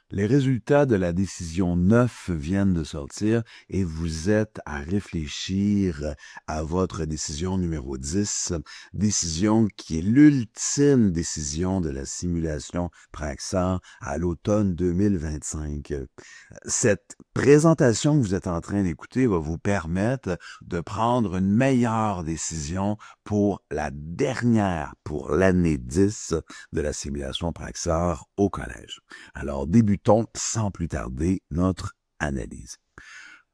Les résultats de la décision 9 viennent de sortir et vous êtes à réfléchir à votre décision numéro 10, décision qui est l'ultime décision de la simulation Praxair à l'automne 2025. Cette présentation que vous êtes en train d'écouter va vous permettre de prendre une meilleure décision pour la dernière, pour l'année 10 de la simulation Praxair au collège. Alors, débutons sans plus tarder notre analyse.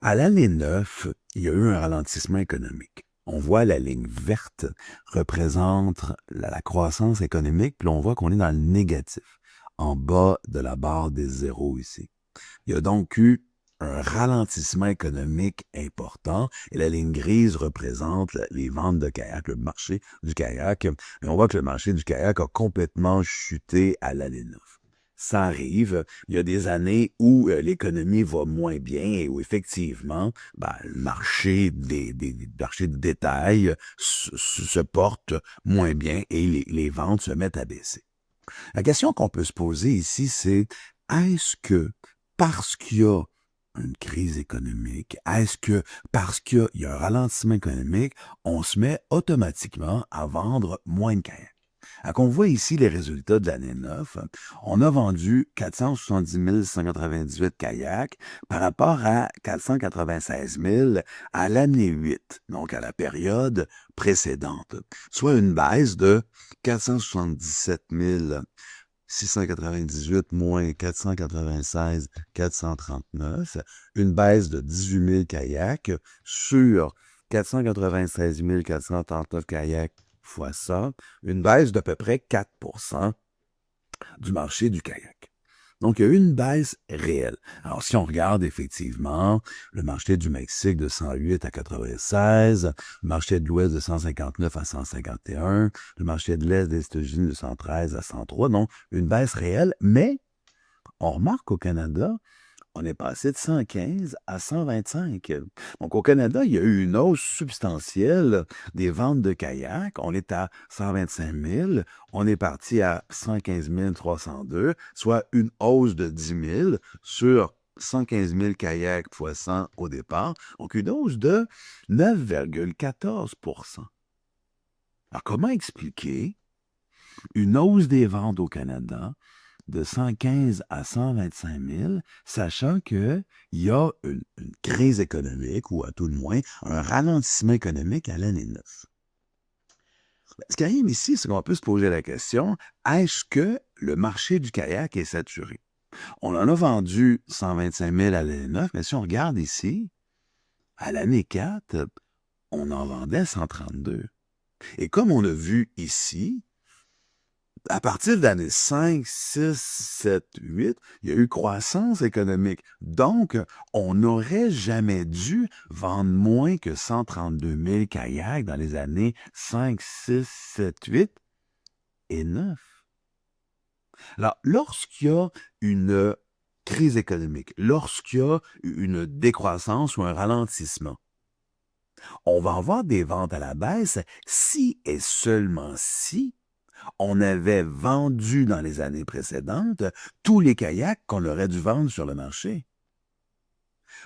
À l'année 9, il y a eu un ralentissement économique. On voit la ligne verte représente la croissance économique, puis on voit qu'on est dans le négatif, en bas de la barre des zéros ici. Il y a donc eu un ralentissement économique important et la ligne grise représente les ventes de kayak, le marché du kayak. Et on voit que le marché du kayak a complètement chuté à l'année 9. Ça arrive, il y a des années où l'économie va moins bien et où effectivement, le marché marchés de détail se porte moins bien et les ventes se mettent à baisser. La question qu'on peut se poser ici, c'est est-ce que parce qu'il y a une crise économique, est-ce que parce qu'il y a un ralentissement économique, on se met automatiquement à vendre moins de kayaks? Alors qu'on voit ici les résultats de l'année 9, on a vendu 470 198 kayaks par rapport à 496 000 à l'année 8, donc à la période précédente, soit une baisse de 477 698 moins 496 439, une baisse de 18 000 kayaks sur 496 439 kayaks fois ça, une baisse d'à peu près 4 du marché du kayak. Donc, il y a eu une baisse réelle. Alors, si on regarde effectivement le marché du Mexique de 108 à 96, le marché de l'Ouest de 159 à 151, le marché de l'Est des États-Unis de 113 à 103, donc une baisse réelle, mais on remarque qu'au Canada, on est passé de 115 à 125. Donc, au Canada, il y a eu une hausse substantielle des ventes de kayaks. On est à 125 000. On est parti à 115 302, soit une hausse de 10 000 sur 115 000 kayaks fois 100 au départ. Donc, une hausse de 9,14 %. Alors, comment expliquer une hausse des ventes au Canada de 115 à 125 000, sachant qu'il y a une crise économique, ou à tout le moins, un ralentissement économique à l'année 9. Ce qui arrive ici, c'est qu'on peut se poser la question, est-ce que le marché du kayak est saturé? On en a vendu 125 000 à l'année 9, mais si on regarde ici, à l'année 4, on en vendait 132. Et comme on a vu ici, à partir de l'année 5, 6, 7, 8, il y a eu croissance économique. Donc, on n'aurait jamais dû vendre moins que 132 000 kayaks dans les années 5, 6, 7, 8 et 9. Alors, lorsqu'il y a une crise économique, lorsqu'il y a une décroissance ou un ralentissement, on va avoir des ventes à la baisse si et seulement si on avait vendu dans les années précédentes tous les kayaks qu'on aurait dû vendre sur le marché.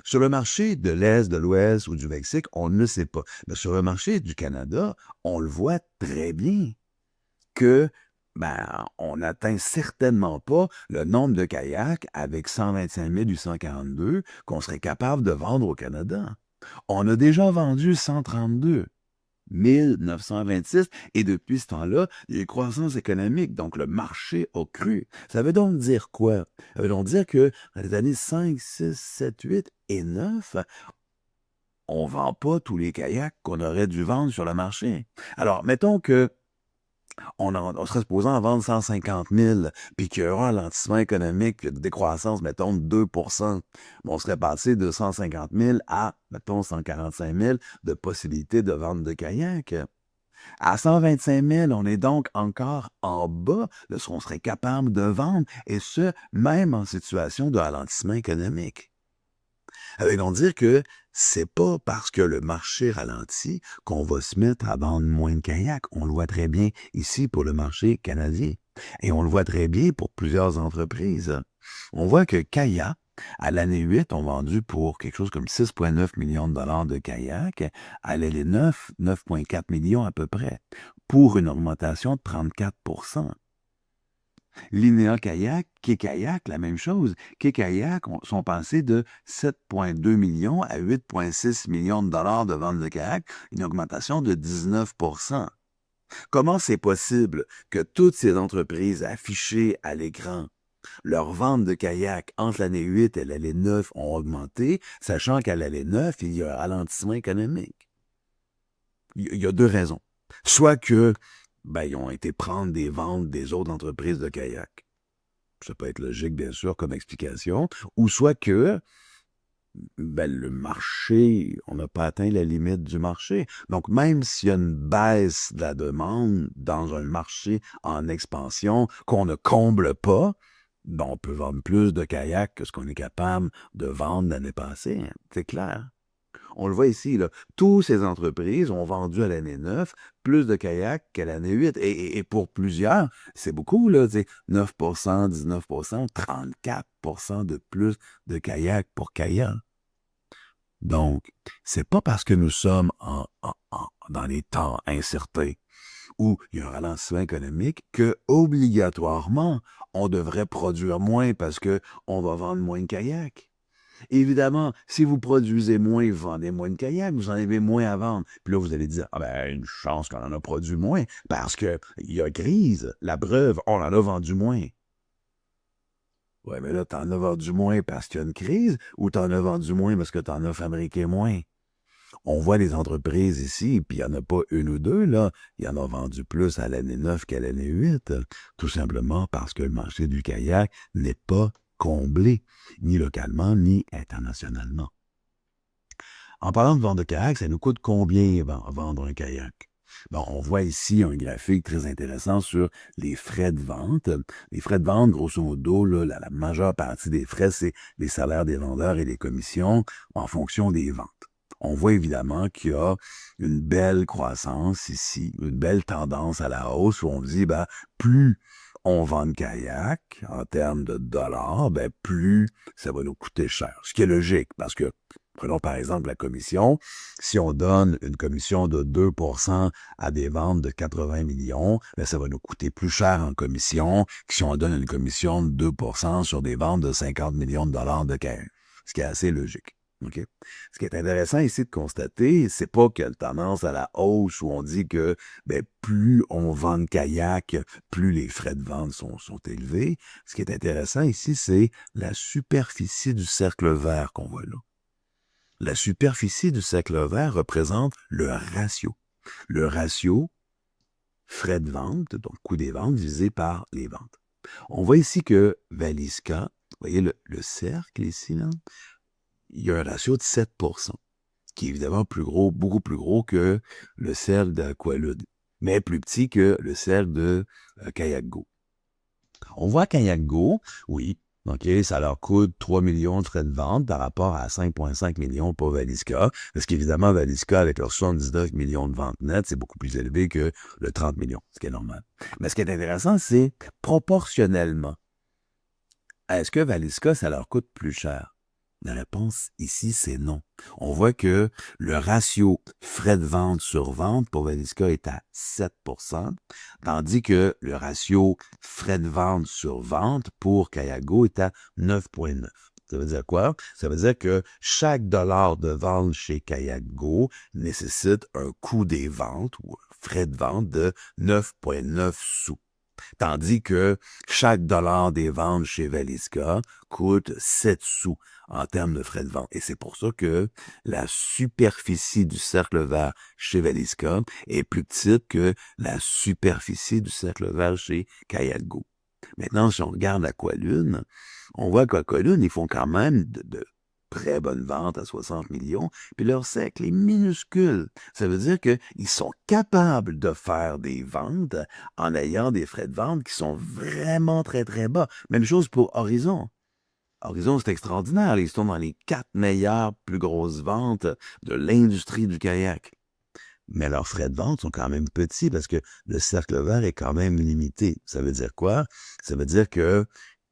Sur le marché de l'Est, de l'Ouest ou du Mexique, on ne le sait pas. Mais sur le marché du Canada, on le voit très bien que on n'atteint certainement pas le nombre de kayaks avec 125 842 qu'on serait capable de vendre au Canada. On a déjà vendu 132. 1926, et depuis ce temps-là, il y a eu croissance économique, donc le marché a cru. Ça veut donc dire quoi? Ça veut donc dire que dans les années 5, 6, 7, 8 et 9, on ne vend pas tous les kayaks qu'on aurait dû vendre sur le marché. Alors, mettons que on serait supposé en vendre 150 000, puis qu'il y aura un ralentissement économique, puis une décroissance, mettons, de 2 on serait passé de 150 000 à, mettons, 145 000 de possibilités de vente de kayak. À 125 000, on est donc encore en bas de ce qu'on serait capable de vendre, et ce, même en situation de ralentissement économique. Avec donc dire que c'est pas parce que le marché ralentit qu'on va se mettre à vendre moins de kayaks. On le voit très bien ici pour le marché canadien. Et on le voit très bien pour plusieurs entreprises. On voit que Kayak, à l'année 8, ont vendu pour quelque chose comme 6,9 millions de dollars de kayaks. À l'année 9, 9,4 millions à peu près, pour une augmentation de 34 Linéa Kayak, Kayak, la même chose. Kayak sont passés de 7,2 millions à 8,6 millions de dollars de vente de kayak, une augmentation de 19 Comment c'est possible que toutes ces entreprises affichées à l'écran, leurs ventes de kayak entre l'année 8 et l'année 9 ont augmenté, sachant qu'à l'année 9, il y a un ralentissement économique? Il y a deux raisons. Soit que ils ont été prendre des ventes des autres entreprises de kayak. Ça peut être logique, bien sûr, comme explication. Ou soit que le marché, on n'a pas atteint la limite du marché. Donc, même s'il y a une baisse de la demande dans un marché en expansion qu'on ne comble pas, on peut vendre plus de kayaks que ce qu'on est capable de vendre l'année passée. Hein. C'est clair. On le voit ici, là. Toutes ces entreprises ont vendu à l'année 9 plus de kayaks qu'à l'année 8. Et pour plusieurs, c'est beaucoup, là. 9 19 34 de plus de kayaks pour kayak. Donc, c'est pas parce que nous sommes dans des temps incertains où il y a un ralentissement économique que, obligatoirement, on devrait produire moins parce que on va vendre moins de kayaks. Évidemment, si vous produisez moins, vous vendez moins de kayaks, vous en avez moins à vendre. Puis là, vous allez dire, une chance qu'on en a produit moins, parce qu'il y a crise. La preuve, on en a vendu moins. Ouais, mais là, t'en as vendu moins parce qu'il y a une crise, ou t'en as vendu moins parce que t'en as fabriqué moins? On voit les entreprises ici, puis il n'y en a pas une ou deux, là. Il y en a vendu plus à l'année 9 qu'à l'année 8, tout simplement parce que le marché du kayak n'est pas comblé, ni localement, ni internationalement. En parlant de vente de kayak, ça nous coûte combien vendre un kayak? On voit ici un graphique très intéressant sur les frais de vente. Les frais de vente, grosso modo, là, la majeure partie des frais, c'est les salaires des vendeurs et les commissions en fonction des ventes. On voit évidemment qu'il y a une belle croissance ici, une belle tendance à la hausse où on dit, plus on vend de kayak en termes de dollars, plus ça va nous coûter cher. Ce qui est logique, parce que prenons par exemple la commission. Si on donne une commission de 2 à des ventes de 80 millions, ça va nous coûter plus cher en commission que si on donne une commission de 2 sur des ventes de 50 millions de dollars de kayak. Ce qui est assez logique. Okay? Ce qui est intéressant ici de constater, c'est pas qu'il y a une tendance à la hausse où on dit que plus on vend de kayak, plus les frais de vente sont élevés. Ce qui est intéressant ici, c'est la superficie du cercle vert qu'on voit là. La superficie du cercle vert représente le ratio. Le ratio frais de vente, donc coût des ventes, divisé par les ventes. On voit ici que Valiska, vous voyez le cercle ici, là, il y a un ratio de 7 qui est évidemment plus gros, beaucoup plus gros que le cercle d'Aqualud, mais plus petit que le cercle de Kayak-Go. On voit Kayak-Go, oui, OK, ça leur coûte 3 millions de frais de vente par rapport à 5,5 millions pour Valiska, parce qu'évidemment, Valiska, avec leurs 79 millions de ventes nettes, c'est beaucoup plus élevé que le 30 millions, ce qui est normal. Mais ce qui est intéressant, c'est proportionnellement, est-ce que Valiska, ça leur coûte plus cher? La réponse ici, c'est non. On voit que le ratio frais de vente sur vente pour Valiska est à 7 tandis que le ratio frais de vente sur vente pour Kayak-Go est à 9,9. Ça veut dire quoi? Ça veut dire que chaque dollar de vente chez Kayak-Go nécessite un coût des ventes ou un frais de vente de 9,9 sous. Tandis que chaque dollar des ventes chez Valiska coûte 7 sous en termes de frais de vente. Et c'est pour ça que la superficie du cercle vert chez Valiska est plus petite que la superficie du cercle vert chez Kayak-Go. Maintenant, si on regarde Aqualune, on voit qu'Aqualune, ils font quand même de très bonnes ventes à 60 millions, puis leur cercle est minuscule. Ça veut dire qu'ils sont capables de faire des ventes en ayant des frais de vente qui sont vraiment très, très bas. Même chose pour Horizon. Horizon, c'est extraordinaire. Ils sont dans les 4 meilleures, plus grosses ventes de l'industrie du kayak. Mais leurs frais de vente sont quand même petits parce que le cercle vert est quand même limité. Ça veut dire quoi? Ça veut dire que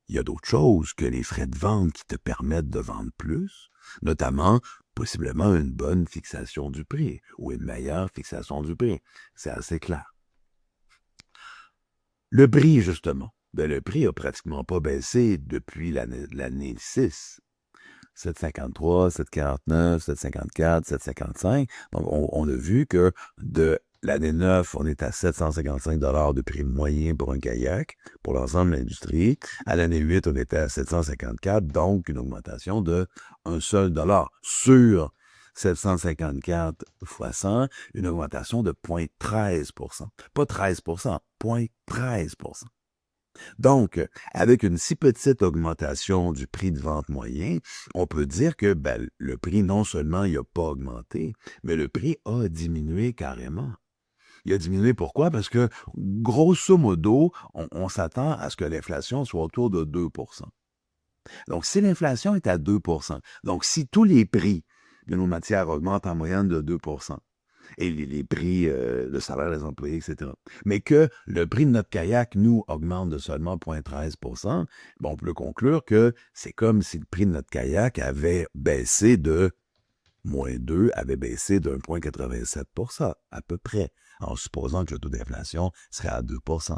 il y a d'autres choses que les frais de vente qui te permettent de vendre plus, notamment possiblement une bonne fixation du prix ou une meilleure fixation du prix. C'est assez clair. Le prix, justement. Ben, le prix a pratiquement pas baissé depuis l'année 6. 7,53, 7,49, 7,54, 7,55. Donc, on a vu que de l'année 9, on est à 755 de prix moyen pour un kayak, pour l'ensemble de l'industrie. À l'année 8, on était à 754, donc une augmentation de un seul dollar sur 754 fois 100, une augmentation de 0,13%. Pas 13%, 0,13%. Donc, avec une si petite augmentation du prix de vente moyen, on peut dire que ben, le prix, non seulement il n'a pas augmenté, mais le prix a diminué carrément. Il a diminué pourquoi? Parce que, grosso modo, on s'attend à ce que l'inflation soit autour de 2%. Donc, si l'inflation est à 2%, donc si tous les prix de nos matières augmentent en moyenne de 2%, et les prix, le salaire des employés, etc. Mais que le prix de notre kayak, nous, augmente de seulement 0,13%, bon, on peut conclure que c'est comme si le prix de notre kayak avait baissé de -2, avait baissé de 1,87%, à peu près, en supposant que le taux d'inflation serait à 2%.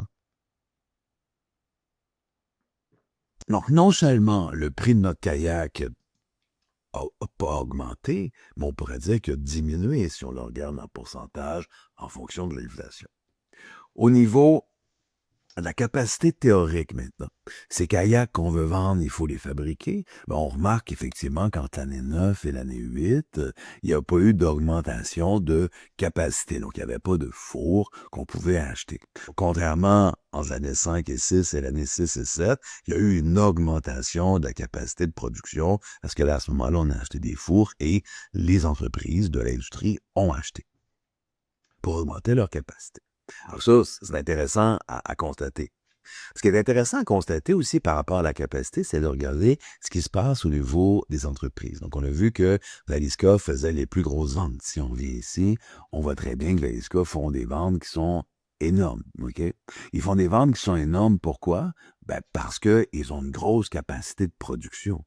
Donc, non seulement le prix de notre kayak n'a pas augmenté, mais on pourrait dire qu'il a diminué si on le regarde en pourcentage en fonction de l'inflation. Au niveau de la capacité théorique maintenant, ces kayaks qu'on veut vendre, il faut les fabriquer. Ben, on remarque effectivement qu'entre l'année 9 et l'année 8, il n'y a pas eu d'augmentation de capacité. Donc, il n'y avait pas de four qu'on pouvait acheter. Contrairement entre l'année 5 et 6 et l'année 6 et 7, il y a eu une augmentation de la capacité de production parce que là, à ce moment-là, on a acheté des fours et les entreprises de l'industrie ont acheté pour augmenter leur capacité. Alors ça, c'est intéressant à constater. Ce qui est intéressant à constater aussi par rapport à la capacité, c'est de regarder ce qui se passe au niveau des entreprises. Donc, on a vu que Valiska faisait les plus grosses ventes. Si on vient ici, on voit très bien que Valiska font des ventes qui sont énormes. OK? Ils font des ventes qui sont énormes. Pourquoi? Ben, parce qu'ils ont une grosse capacité de production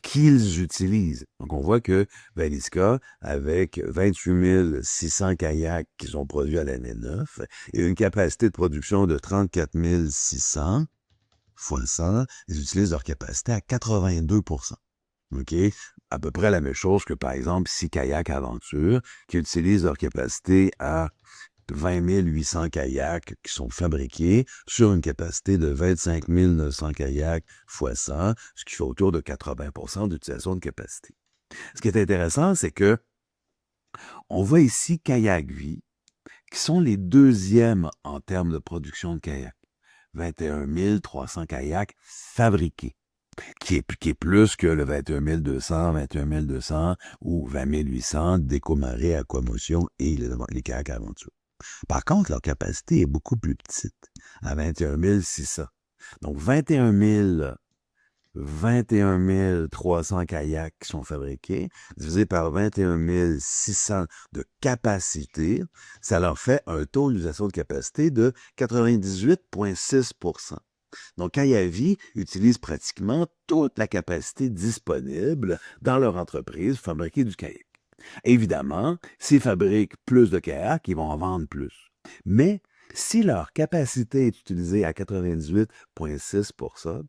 qu'ils utilisent. Donc, on voit que Valiska, avec 28 600 kayaks qui sont produits à l'année 9 et une capacité de production de 34 600 fois 100, ils utilisent leur capacité à 82%. OK? À peu près la même chose que, par exemple, 6 kayaks Aventure qui utilisent leur capacité à 20 800 kayaks qui sont fabriqués sur une capacité de 25 900 kayaks fois 100, ce qui fait autour de 80% d'utilisation de capacité. Ce qui est intéressant, c'est que on voit ici Kayak Vie, qui sont les deuxièmes en termes de production de kayaks. 21 300 kayaks fabriqués, qui est plus que le 21 200, 21 200 ou 20 800 d'Écomaré, Aquamotion et les kayaks Aventure. Par contre, leur capacité est beaucoup plus petite, à 21 600. Donc, 21 300 kayaks qui sont fabriqués, divisé par 21 600 de capacité, ça leur fait un taux d'utilisation de capacité de 98,6%. Donc, Kayavi utilise pratiquement toute la capacité disponible dans leur entreprise pour fabriquer du kayak. Évidemment, s'ils fabriquent plus de kayaks, ils vont en vendre plus. Mais si leur capacité est utilisée à 98,6%,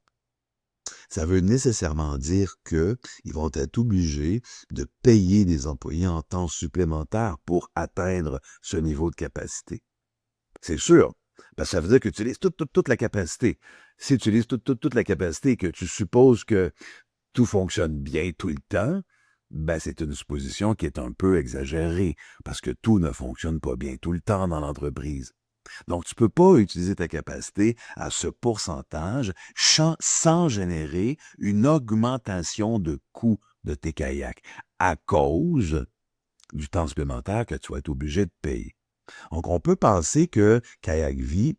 ça veut nécessairement dire qu'ils vont être obligés de payer des employés en temps supplémentaire pour atteindre ce niveau de capacité. C'est sûr, parce que ça veut dire que tu utilises toute la capacité. Si tu utilises toute la capacité et que tu supposes que tout fonctionne bien tout le temps, ben c'est une supposition qui est un peu exagérée, parce que tout ne fonctionne pas bien tout le temps dans l'entreprise. Donc, tu ne peux pas utiliser ta capacité à ce pourcentage sans générer une augmentation de coût de tes kayaks à cause du temps supplémentaire que tu vas être obligé de payer. Donc, on peut penser que Kayak Vie,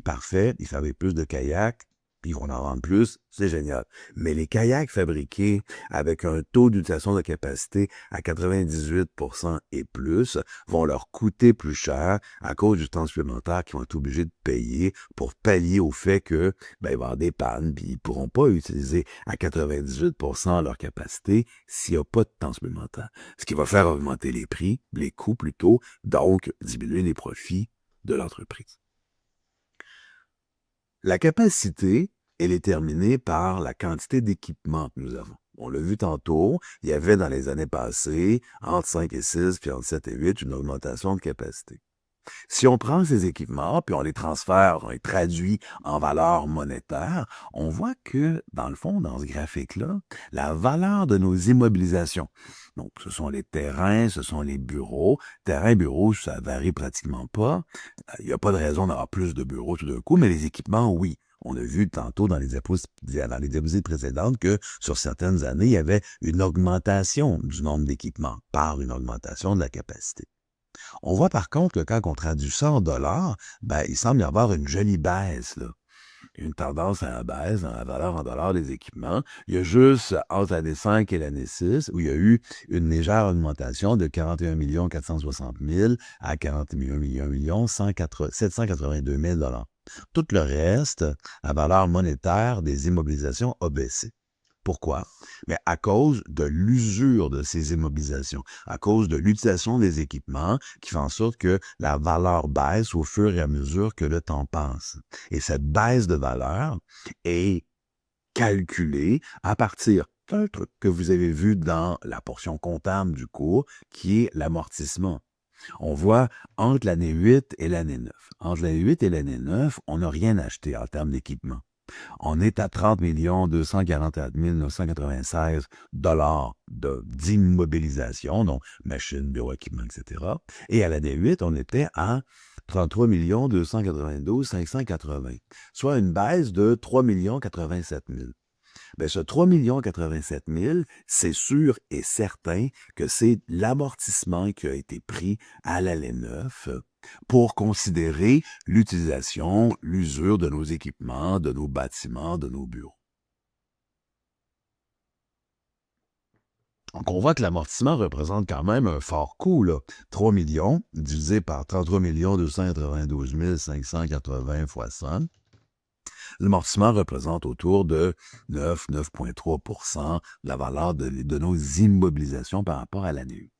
parfait, il fabrique plus de kayaks, ils vont en vendre plus, c'est génial. Mais les kayaks fabriqués avec un taux d'utilisation de capacité à 98% et plus vont leur coûter plus cher à cause du temps supplémentaire qu'ils vont être obligés de payer pour pallier au fait que il va y avoir des pannes, puis ils ne pourront pas utiliser à 98% leur capacité s'il n'y a pas de temps supplémentaire. Ce qui va faire augmenter les prix, les coûts plutôt, donc diminuer les profits de l'entreprise. La capacité, elle est déterminée par la quantité d'équipement que nous avons. On l'a vu tantôt, il y avait dans les années passées, entre 5 et 6, puis entre 7 et 8, une augmentation de capacité. Si on prend ces équipements, puis on les transfère, on les traduit en valeur monétaire, on voit que, dans le fond, dans ce graphique-là, la valeur de nos immobilisations, donc ce sont les terrains, ce sont les bureaux, terrains, bureaux, ça varie pratiquement pas. Il n'y a pas de raison d'avoir plus de bureaux tout d'un coup, mais les équipements, oui. On a vu tantôt dans les diapositives précédentes que sur certaines années, il y avait une augmentation du nombre d'équipements par une augmentation de la capacité. On voit par contre que quand on traduit ça en dollars, il semble y avoir une jolie baisse, là. Une tendance à la baisse dans la valeur en dollars des équipements. Il y a juste entre l'année 5 et l'année 6 où il y a eu une légère augmentation de 41 460 000 à 41 782 000 $. Tout le reste, la valeur monétaire des immobilisations a baissé. Pourquoi? Mais à cause de l'usure de ces immobilisations, à cause de l'utilisation des équipements qui fait en sorte que la valeur baisse au fur et à mesure que le temps passe. Et cette baisse de valeur est calculée à partir d'un truc que vous avez vu dans la portion comptable du cours, qui est l'amortissement. On voit entre l'année 8 et l'année 9. Entre l'année 8 et l'année 9, on n'a rien acheté en termes d'équipement. On est à 30 244 996 $ d'immobilisation, donc machines, bureaux, équipements, etc. Et à l'année 8, on était à 33 292 580, soit une baisse de 3 087 000. Bien, ce 3 087 000, c'est sûr et certain que c'est l'amortissement qui a été pris à l'année 9 pour considérer l'utilisation, l'usure de nos équipements, de nos bâtiments, de nos bureaux. Donc, on voit que l'amortissement représente quand même un fort coût, là. 3 millions divisé par 33 292 580 fois 100. L'amortissement représente autour de 9,3% de la valeur de nos immobilisations par rapport à l'année 8.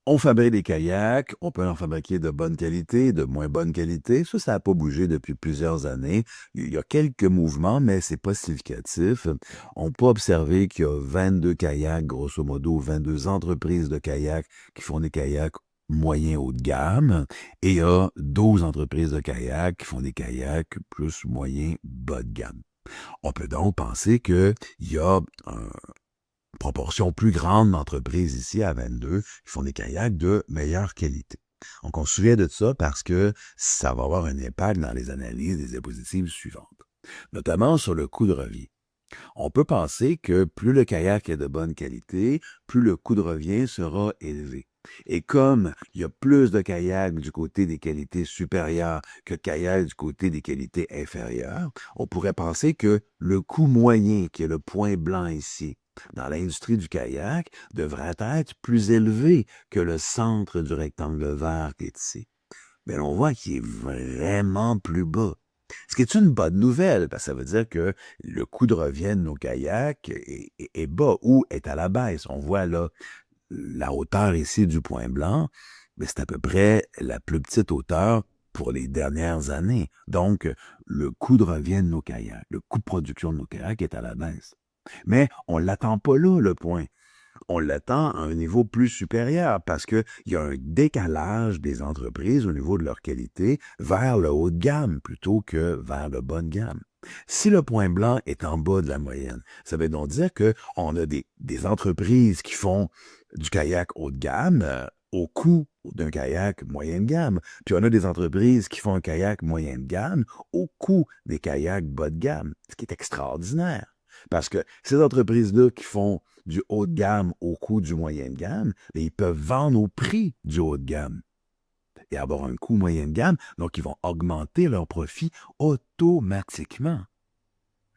On fabrique des kayaks, on peut en fabriquer de bonne qualité, de moins bonne qualité. Ça n'a pas bougé depuis plusieurs années. Il y a quelques mouvements, mais c'est pas significatif. On peut observer qu'il y a 22 kayaks, grosso modo, 22 entreprises de kayaks qui font des kayaks moyens haut de gamme, et il y a 12 entreprises de kayaks qui font des kayaks plus moyens bas de gamme. On peut donc penser qu'il y a une proportion plus grande d'entreprises ici à 22 qui font des kayaks de meilleure qualité. Donc, on se souvient de ça parce que ça va avoir un impact dans les analyses des diapositives suivantes, notamment sur le coût de revient. On peut penser que plus le kayak est de bonne qualité, plus le coût de revient sera élevé. Et comme il y a plus de kayaks du côté des qualités supérieures que de kayaks du côté des qualités inférieures, on pourrait penser que le coût moyen, qui est le point blanc ici, dans l'industrie du kayak, devrait être plus élevé que le centre du rectangle vert qui est ici. Mais on voit qu'il est vraiment plus bas. Ce qui est une bonne nouvelle, parce que ça veut dire que le coût de revient de nos kayaks est bas ou est à la baisse. On voit là la hauteur ici du point blanc, mais c'est à peu près la plus petite hauteur pour les dernières années. Donc, le coût de revient de nos kayaks, le coût de production de nos kayaks est à la baisse. Mais on ne l'attend pas là, le point. On l'attend à un niveau plus supérieur parce qu'il y a un décalage des entreprises au niveau de leur qualité vers le haut de gamme plutôt que vers le bas de gamme. Si le point blanc est en bas de la moyenne, ça veut donc dire qu'on a des entreprises qui font du kayak haut de gamme au coût d'un kayak moyenne gamme. Puis on a des entreprises qui font un kayak moyenne gamme au coût des kayaks bas de gamme, ce qui est extraordinaire. Parce que ces entreprises-là qui font du haut de gamme au coût du moyen de gamme, ils peuvent vendre au prix du haut de gamme. et avoir un coût moyen de gamme, donc ils vont augmenter leur profit automatiquement.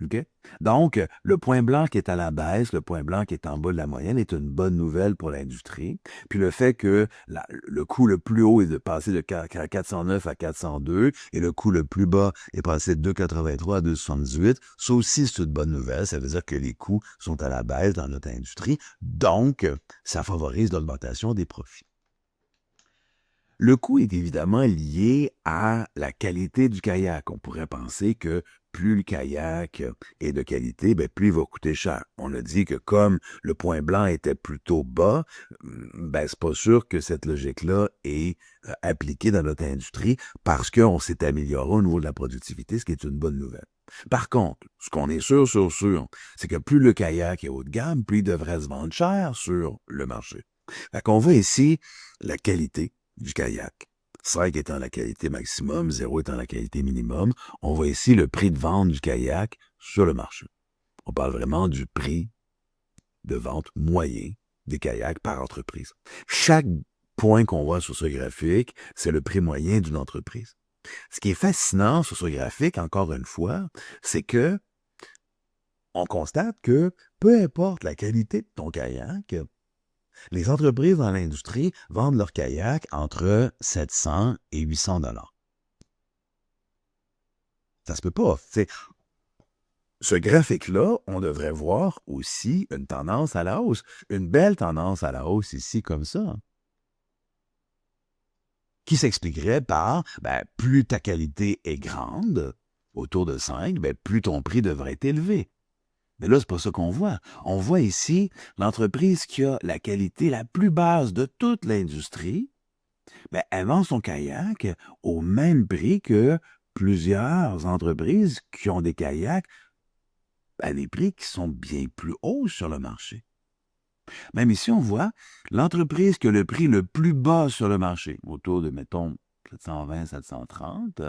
OK? Donc, le point blanc qui est à la baisse, le point blanc qui est en bas de la moyenne est une bonne nouvelle pour l'industrie. Puis le fait que le coût le plus haut est de passer de 409 à 402 et le coût le plus bas est passé de 283 à 278, ça aussi c'est une bonne nouvelle. Ça veut dire que les coûts sont à la baisse dans notre industrie. Donc, ça favorise l'augmentation des profits. Le coût est évidemment lié à la qualité du kayak. On pourrait penser que plus le kayak est de qualité, plus il va coûter cher. On a dit que comme le point blanc était plutôt bas, c'est pas sûr que cette logique-là est appliquée dans notre industrie parce qu'on s'est amélioré au niveau de la productivité, ce qui est une bonne nouvelle. Par contre, ce qu'on est sûr, c'est que plus le kayak est haut de gamme, plus il devrait se vendre cher sur le marché. Fait qu'on voit ici la qualité du kayak. 5 étant la qualité maximum, 0 étant la qualité minimum. On voit ici le prix de vente du kayak sur le marché. On parle vraiment du prix de vente moyen des kayaks par entreprise. Chaque point qu'on voit sur ce graphique, c'est le prix moyen d'une entreprise. Ce qui est fascinant sur ce graphique, encore une fois, c'est que on constate que peu importe la qualité de ton kayak, les entreprises dans l'industrie vendent leurs kayaks entre 700 et 800 $. Ça se peut pas. Ce graphique-là, on devrait voir aussi une tendance à la hausse, une belle tendance à la hausse ici comme ça, qui s'expliquerait par plus ta qualité est grande, autour de 5, plus ton prix devrait être élevé. Mais là, c'est pas ça qu'on voit. On voit ici l'entreprise qui a la qualité la plus basse de toute l'industrie, elle vend son kayak au même prix que plusieurs entreprises qui ont des kayaks à des prix qui sont bien plus hauts sur le marché. Même ici, on voit l'entreprise qui a le prix le plus bas sur le marché, autour de, mettons, 720, 730,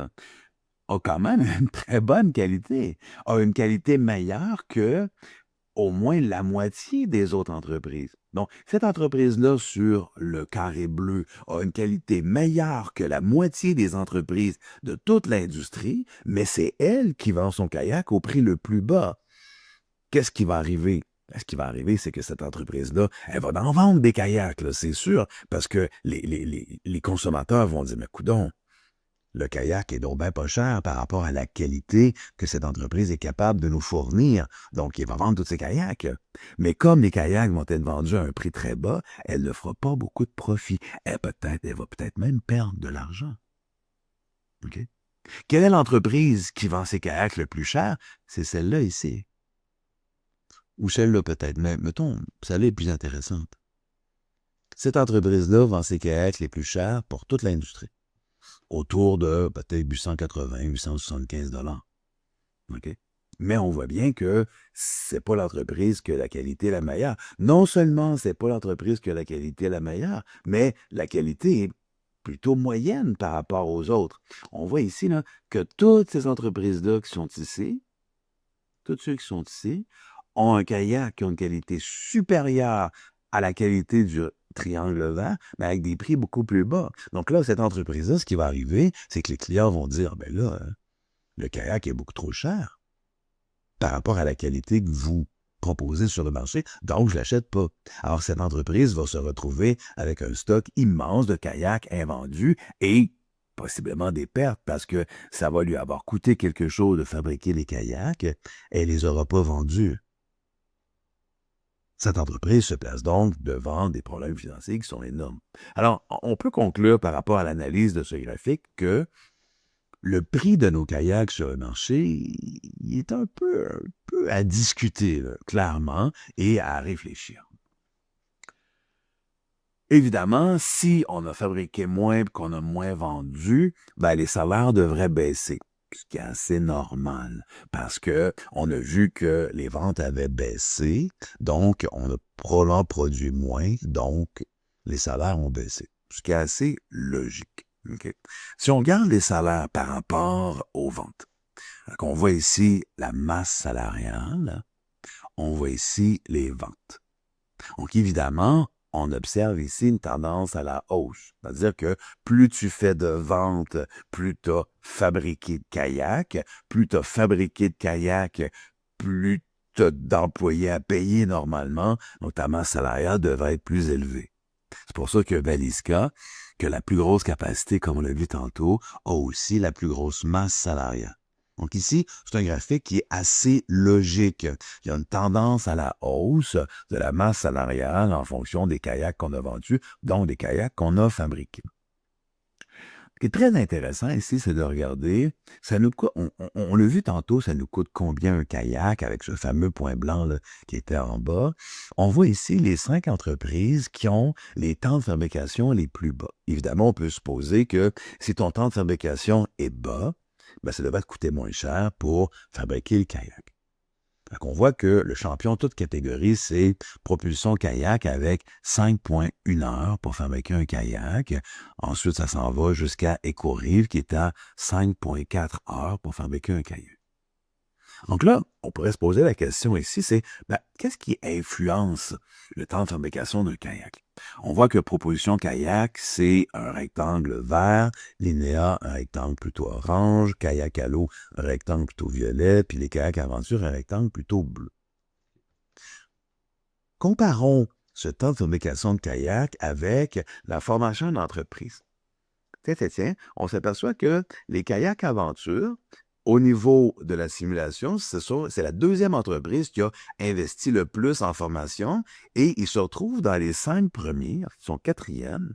a quand même une très bonne qualité, a une qualité meilleure que au moins la moitié des autres entreprises. Donc, cette entreprise-là, sur le carré bleu, a une qualité meilleure que la moitié des entreprises de toute l'industrie, mais c'est elle qui vend son kayak au prix le plus bas. Qu'est-ce qui va arriver? Ce qui va arriver, c'est que cette entreprise-là, elle va en vendre des kayaks, là, c'est sûr, parce que les consommateurs vont dire, mais coudonc, le kayak est donc bien pas cher par rapport à la qualité que cette entreprise est capable de nous fournir. Donc, il va vendre tous ses kayaks. Mais comme les kayaks vont être vendus à un prix très bas, elle ne fera pas beaucoup de profit. Elle va peut-être même perdre de l'argent. OK? Quelle est l'entreprise qui vend ses kayaks le plus cher? C'est celle-là ici. Ou celle-là peut-être, mais mettons, celle-là est plus intéressante. Cette entreprise-là vend ses kayaks les plus chers pour toute l'industrie. Autour de peut-être 880, 875 $. OK? Mais on voit bien que c'est pas l'entreprise qui a la qualité la meilleure. Non seulement c'est pas l'entreprise qui a la qualité la meilleure, mais la qualité est plutôt moyenne par rapport aux autres. On voit ici là, que toutes ces entreprises-là qui sont ici, tous ceux qui sont ici, ont un kayak qui a une qualité supérieure à la qualité du triangle vert, mais avec des prix beaucoup plus bas. Donc là, cette entreprise-là, ce qui va arriver, c'est que les clients vont dire, le kayak est beaucoup trop cher par rapport à la qualité que vous proposez sur le marché, donc je ne l'achète pas. Alors, cette entreprise va se retrouver avec un stock immense de kayaks invendus et possiblement des pertes parce que ça va lui avoir coûté quelque chose de fabriquer les kayaks et elle ne les aura pas vendus. Cette entreprise se place donc devant des problèmes financiers qui sont énormes. Alors, on peut conclure par rapport à l'analyse de ce graphique que le prix de nos kayaks sur le marché il est un peu à discuter, là, clairement, et à réfléchir. Évidemment, si on a fabriqué moins et qu'on a moins vendu, les salaires devraient baisser, ce qui est assez normal, parce que on a vu que les ventes avaient baissé, donc on a probablement produit moins, donc les salaires ont baissé, ce qui est assez logique. Okay? Si on regarde les salaires par rapport aux ventes, on voit ici la masse salariale, on voit ici les ventes. Donc évidemment, on observe ici une tendance à la hausse. C'est-à-dire que plus tu fais de ventes, plus tu as fabriqué de kayaks, plus tu as fabriqué de kayaks, plus tu as d'employés à payer normalement, donc ta masse salariale devrait être plus élevée. C'est pour ça que Valiska, que la plus grosse capacité, comme on l'a vu tantôt, a aussi la plus grosse masse salariale. Donc ici, c'est un graphique qui est assez logique. Il y a une tendance à la hausse de la masse salariale en fonction des kayaks qu'on a vendus, donc des kayaks qu'on a fabriqués. Ce qui est très intéressant ici, c'est de regarder, ça nous coûte, on l'a vu tantôt, ça nous coûte combien un kayak avec ce fameux point blanc là, qui était en bas. On voit ici les 5 entreprises qui ont les temps de fabrication les plus bas. Évidemment, on peut supposer que si ton temps de fabrication est bas, ben, ça devrait te coûter moins cher pour fabriquer le kayak. Donc, on voit que le champion de toute catégorie, c'est propulsion kayak avec 5,1 heures pour fabriquer un kayak. Ensuite, ça s'en va jusqu'à Éco-Rive qui est à 5,4 heures pour fabriquer un kayak. Donc là, on pourrait se poser la question ici, c'est qu'est-ce qui influence le temps de fabrication d'un kayak? On voit que propulsion kayak, c'est un rectangle vert, Linéa, un rectangle plutôt orange, kayak à l'eau, un rectangle plutôt violet, puis les kayaks aventure, un rectangle plutôt bleu. Comparons ce temps de fabrication de kayak avec la formation d'entreprise. Tiens, on s'aperçoit que les kayaks aventure, au niveau de la simulation, c'est la deuxième entreprise qui a investi le plus en formation et ils se retrouvent dans les 5 premiers, ils sont 4e,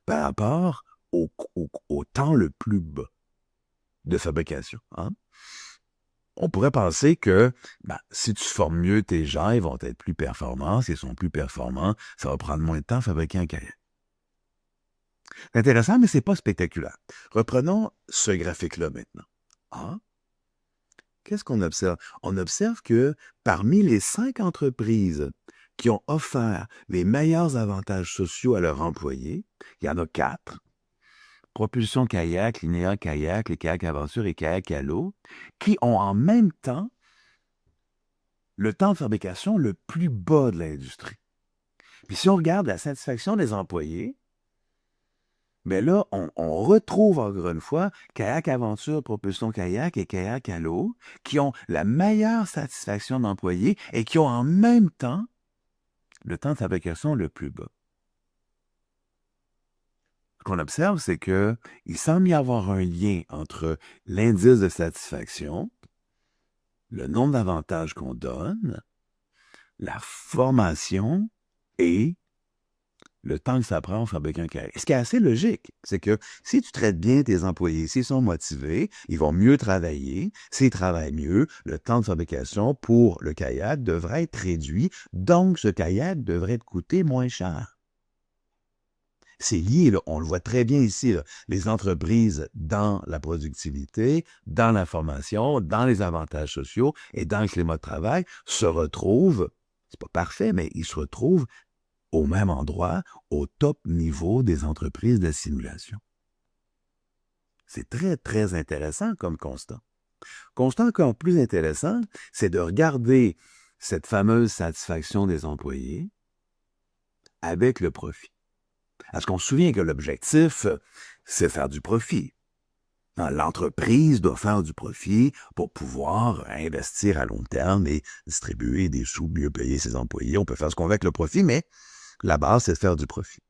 par rapport au temps le plus bas de fabrication. Hein? On pourrait penser que si tu formes mieux tes gens, ils vont être plus performants. S'ils sont plus performants, ça va prendre moins de temps à fabriquer un kayak. C'est intéressant, mais ce n'est pas spectaculaire. Reprenons ce graphique-là maintenant. Ah, qu'est-ce qu'on observe? On observe que parmi les 5 entreprises qui ont offert les meilleurs avantages sociaux à leurs employés, il y en a 4. Propulsion kayak, Linéa kayak, les kayaks aventure et kayak à l'eau, qui ont en même temps le temps de fabrication le plus bas de l'industrie. Puis si on regarde la satisfaction des employés, mais là, on retrouve encore une fois Kayak Aventure, Propulsion Kayak et Kayak à l'eau, qui ont la meilleure satisfaction d'employés et qui ont en même temps le temps de fabrication le plus bas. Ce qu'on observe, c'est qu'il semble y avoir un lien entre l'indice de satisfaction, le nombre d'avantages qu'on donne, la formation et le temps que ça prend pour fabriquer un kayak. Ce qui est assez logique, c'est que si tu traites bien tes employés, s'ils sont motivés, ils vont mieux travailler. S'ils travaillent mieux, le temps de fabrication pour le kayak devrait être réduit, donc ce kayak devrait te coûter moins cher. C'est lié, là, on le voit très bien ici, là, les entreprises dans la productivité, dans la formation, dans les avantages sociaux et dans le climat de travail se retrouvent, c'est pas parfait, mais ils se retrouvent au même endroit, au top niveau des entreprises de simulation. C'est très, très intéressant comme constat. Constat encore plus intéressant, c'est de regarder cette fameuse satisfaction des employés avec le profit. Parce qu'on se souvient que l'objectif, c'est faire du profit. L'entreprise doit faire du profit pour pouvoir investir à long terme et distribuer des sous, mieux payer ses employés. On peut faire ce qu'on veut avec le profit, mais la base, c'est de faire du profit.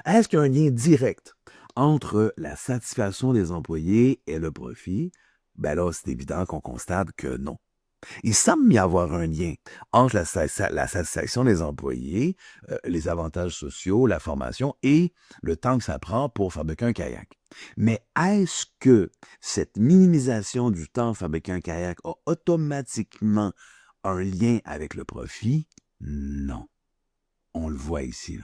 Est-ce qu'il y a un lien direct entre la satisfaction des employés et le profit? Ben là, c'est évident qu'on constate que non. Il semble y avoir un lien entre la satisfaction des employés, les avantages sociaux, la formation et le temps que ça prend pour fabriquer un kayak. Mais est-ce que cette minimisation du temps pour fabriquer un kayak a automatiquement un lien avec le profit? Non. On le voit ici. Là.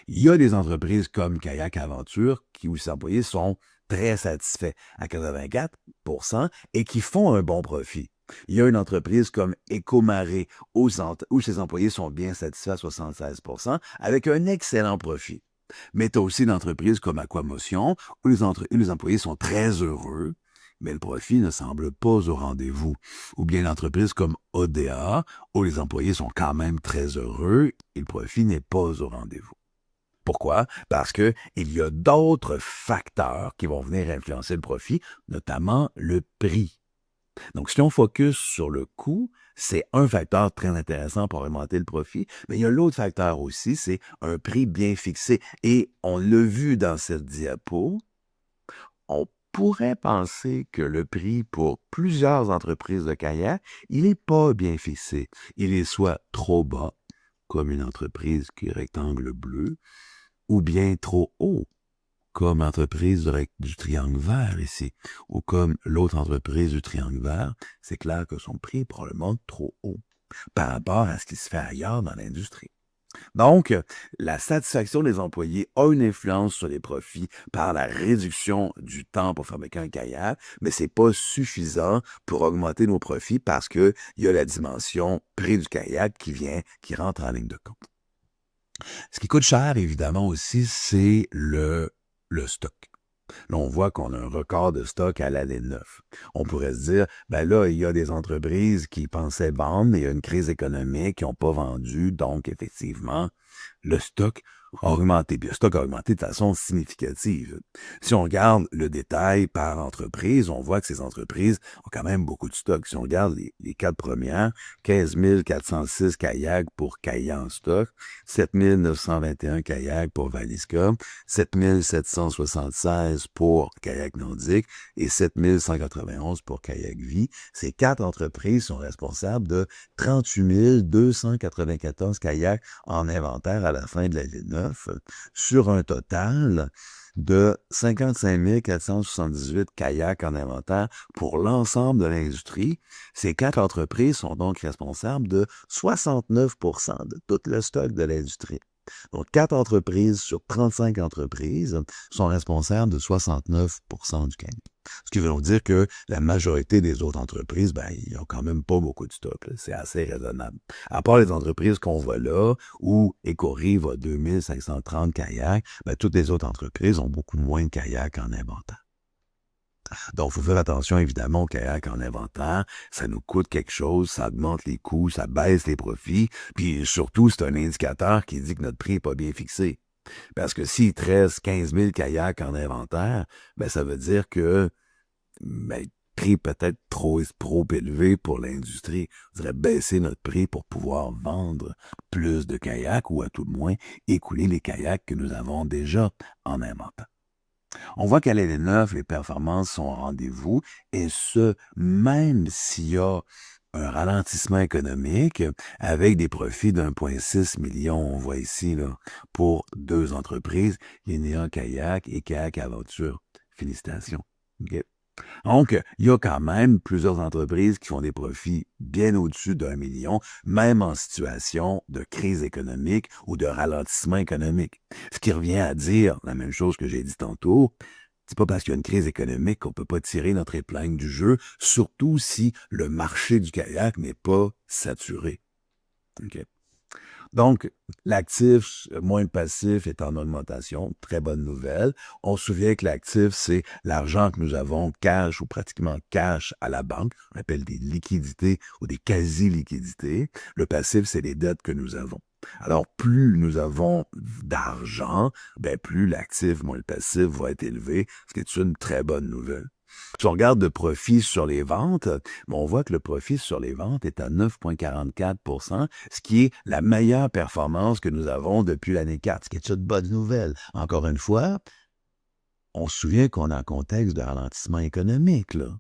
Il y a des entreprises comme Kayak Aventure où les employés sont très satisfaits à 84% et qui font un bon profit. Il y a une entreprise comme Éco-Marée où ses employés sont bien satisfaits à 76% avec un excellent profit. Mais tu as aussi une entreprise comme Aquamotion où les employés sont très heureux mais le profit ne semble pas au rendez-vous. Ou bien l'entreprise comme ODA, où les employés sont quand même très heureux et le profit n'est pas au rendez-vous. Pourquoi? Parce qu'il y a d'autres facteurs qui vont venir influencer le profit, notamment le prix. Donc, si on focus sur le coût, c'est un facteur très intéressant pour augmenter le profit, mais il y a l'autre facteur aussi, c'est un prix bien fixé. Et on l'a vu dans cette diapo, on pourrait penser que le prix pour plusieurs entreprises de kayak, il n'est pas bien fixé. Il est soit trop bas, comme une entreprise qui est rectangle bleu, ou bien trop haut, comme l'entreprise du triangle vert ici, ou comme l'autre entreprise du triangle vert, c'est clair que son prix est probablement trop haut par rapport à ce qui se fait ailleurs dans l'industrie. Donc, la satisfaction des employés a une influence sur les profits par la réduction du temps pour fabriquer un kayak, mais ce n'est pas suffisant pour augmenter nos profits parce qu'il y a la dimension prix du kayak qui rentre en ligne de compte. Ce qui coûte cher, évidemment, aussi, c'est le stock. Là, on voit qu'on a un record de stock à l'année 9. On pourrait se dire, ben là, il y a des entreprises qui pensaient vendre, mais il y a une crise économique, qui n'ont pas vendu, donc effectivement, le stock a augmenté. Puis le stock a augmenté de façon significative. Si on regarde le détail par entreprise, on voit que ces entreprises ont quand même beaucoup de stock. Si on regarde les 4 premières, 15 406 kayaks pour Kayak en stock, 7 921 kayaks pour Valiska, 7 776 pour Kayak Nordique et 7 191 pour Kayak Vie. Ces 4 entreprises sont responsables de 38 294 kayaks en inventaire à la fin de l'année 9, sur un total de 55 478 kayaks en inventaire pour l'ensemble de l'industrie. Ces 4 entreprises sont donc responsables de 69 % de tout le stock de l'industrie. Donc, 4 entreprises sur 35 entreprises sont responsables de 69 % du kayak. Ce qui veut donc dire que la majorité des autres entreprises, ils n'ont quand même pas beaucoup de stock. Là. C'est assez raisonnable. À part les entreprises qu'on voit là, où Écorive a 2530 kayaks, toutes les autres entreprises ont beaucoup moins de kayaks en inventaire. Donc, il faut faire attention, évidemment, au kayak en inventaire. Ça nous coûte quelque chose, ça augmente les coûts, ça baisse les profits. Puis surtout, c'est un indicateur qui dit que notre prix n'est pas bien fixé. Parce que s'il te reste 15 000 kayaks en inventaire, ça veut dire que le prix peut-être trop élevé pour l'industrie. On devrait baisser notre prix pour pouvoir vendre plus de kayaks ou à tout le moins écouler les kayaks que nous avons déjà en inventaire. On voit qu'à l'année 9, les performances sont au rendez-vous, et ce, même s'il y a un ralentissement économique avec des profits d'1,6 million, on voit ici, là, pour 2 entreprises, Linéa Kayak et Kayak Aventure. Félicitations. Okay. Donc, il y a quand même plusieurs entreprises qui font des profits bien au-dessus d'1 million, même en situation de crise économique ou de ralentissement économique. Ce qui revient à dire la même chose que j'ai dit tantôt, c'est pas parce qu'il y a une crise économique qu'on peut pas tirer notre épingle du jeu, surtout si le marché du kayak n'est pas saturé. Okay. Donc, l'actif moins le passif est en augmentation. Très bonne nouvelle. On se souvient que l'actif, c'est l'argent que nous avons cash ou pratiquement cash à la banque. On appelle des liquidités ou des quasi-liquidités. Le passif, c'est les dettes que nous avons. Alors, plus nous avons d'argent, plus l'actif moins le passif va être élevé, ce qui est une très bonne nouvelle. Si on regarde le profit sur les ventes, on voit que le profit sur les ventes est à 9,44 %, ce qui est la meilleure performance que nous avons depuis l'année 4, ce qui est une bonne nouvelle. Encore une fois, on se souvient qu'on est en contexte de ralentissement économique, là.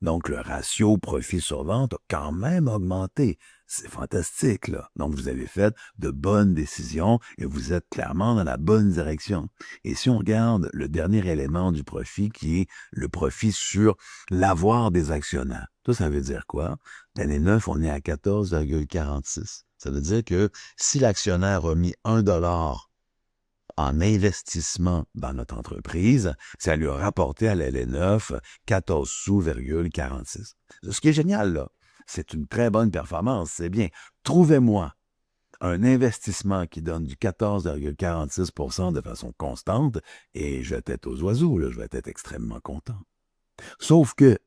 Donc, le ratio profit sur vente a quand même augmenté. C'est fantastique, là. Donc, vous avez fait de bonnes décisions et vous êtes clairement dans la bonne direction. Et si on regarde le dernier élément du profit, qui est le profit sur l'avoir des actionnaires, ça veut dire quoi? L'année 9, on est à 14,46. Ça veut dire que si l'actionnaire a mis 1 $ en investissement dans notre entreprise, ça lui a rapporté à l'année 9 14 sous,46. Ce qui est génial, là, c'est une très bonne performance, c'est bien. Trouvez-moi un investissement qui donne du 14,46 % de façon constante et je vais être aux oiseaux, là, je vais être extrêmement content. Sauf que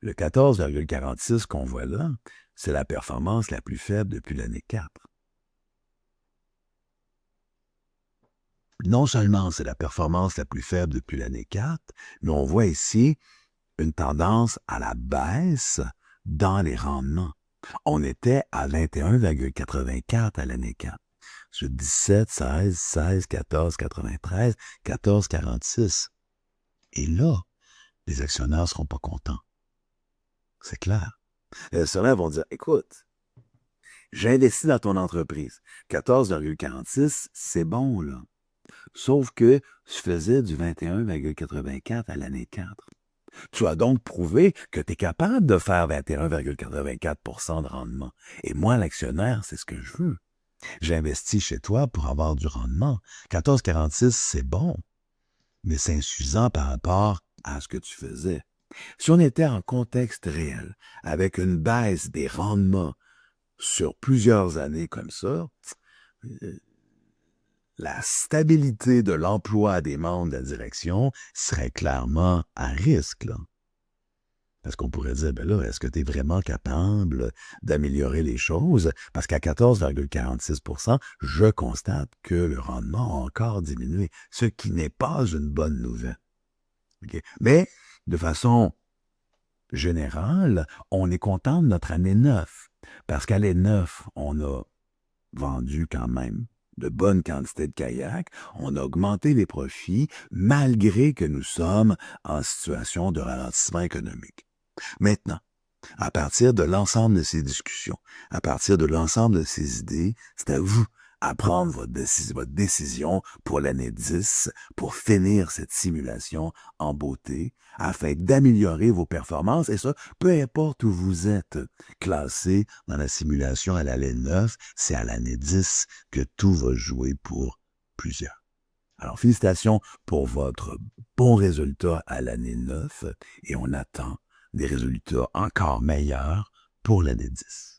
le 14,46 qu'on voit là, c'est la performance la plus faible depuis l'année 4. Non seulement c'est la performance la plus faible depuis l'année 4, mais on voit ici une tendance à la baisse dans les rendements. On était à 21,84 à l'année 4. Sur 17, 16, 16, 14, 93, 14, 46. Et là, les actionnaires ne seront pas contents. C'est clair. Les actionnaires vont dire, écoute, j'ai investi dans ton entreprise. 14,46, c'est bon, là. Sauf que je faisais du 21,84 à l'année 4. Tu as donc prouvé que tu es capable de faire 21,84 de rendement. Et moi, l'actionnaire, c'est ce que je veux. J'ai investi chez toi pour avoir du rendement. 14,46, c'est bon, mais c'est insuffisant par rapport à ce que tu faisais. Si on était en contexte réel, avec une baisse des rendements sur plusieurs années comme ça, la stabilité de l'emploi des membres de la direction serait clairement à risque, là. Parce qu'on pourrait dire, ben là, est-ce que tu es vraiment capable d'améliorer les choses? Parce qu'à 14,46 je constate que le rendement a encore diminué, ce qui n'est pas une bonne nouvelle. Okay? Mais, de façon générale, on est content de notre année 9. Parce qu'à l'année 9, on a vendu quand même de bonnes quantités de kayaks, on a augmenté les profits malgré que nous sommes en situation de ralentissement économique. Maintenant, à partir de l'ensemble de ces discussions, à partir de l'ensemble de ces idées, c'est à vous à prendre votre décision pour l'année 10, pour finir cette simulation en beauté, afin d'améliorer vos performances, et ça, peu importe où vous êtes classé dans la simulation à l'année 9, c'est à l'année 10 que tout va jouer pour plusieurs. Alors, félicitations pour votre bon résultat à l'année 9, et on attend des résultats encore meilleurs pour l'année 10.